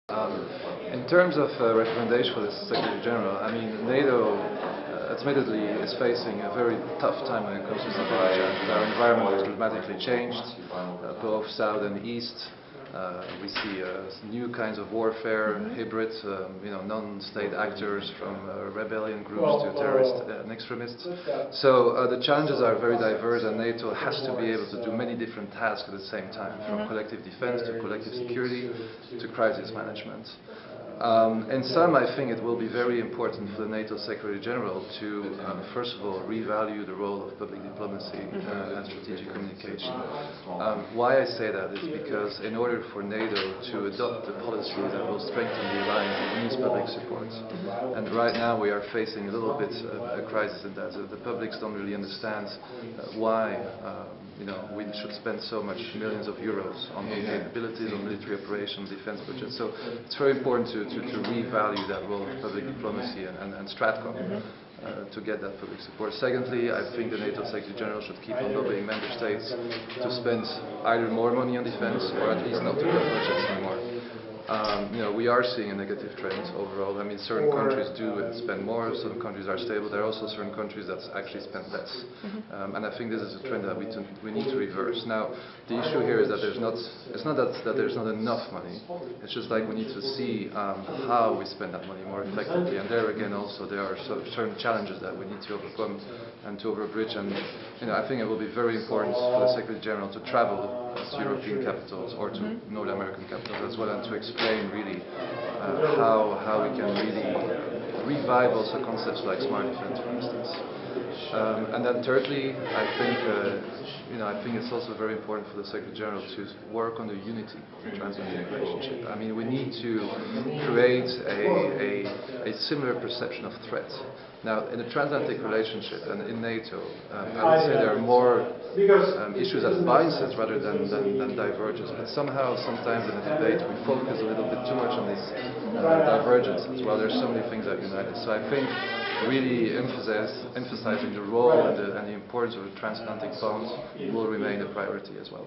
In terms of recommendation for the Secretary General, I mean, NATO admittedly is facing a very tough time when it comes to security challenges. Our environment has dramatically changed, both south and east. We see new kinds of warfare, hybrid, non-state actors from rebellion groups to terrorists and extremists. So the challenges are very diverse, and NATO has to be able to do many different tasks at the same time, from collective defense to collective security to crisis management. In sum, I think it will be very important for the NATO Secretary General to, first of all, revalue the role of public diplomacy and strategic communication. Why I say that is because in order for NATO to adopt a policy that will strengthen the alliance, it needs public support. And right now we are facing a little bit of a crisis in that. The publics don't really understand why we should spend so much millions of euros on capabilities, on military operations, defense budgets. So it's very important to revalue that role of public diplomacy and Stratcom to get that public support. Secondly, I think the NATO Secretary General should keep on lobbying member states to spend either more money on defense or at least not to cut budgets anymore. We are seeing a negative trend overall. I mean, certain countries do spend more, some countries are stable. There are also certain countries that actually spend less. And I think this is a trend that we need to reverse. Now, the issue here is that it's not that there's not enough money. It's just like we need to see how we spend that money more effectively. And there again also there are certain challenges that we need to overcome and to overbridge. And I think it will be very important for the Secretary General to travel to European capitals or to North American capitals as well, and to explain really how we can really revive also concepts like smart defense, for instance. And then thirdly, I think it's also very important for the Secretary General to work on the unity of the transatlantic relationship. I mean, we need to create a similar perception of threat. Now, in the transatlantic relationship and in NATO, I would say there are more issues that binds us rather than diverges. But somehow, sometimes in the debate, we focus a little bit too much on these divergences, while there's so many things that unite us. So I think really emphasizing the role and the importance of the transatlantic bond will remain a priority as well.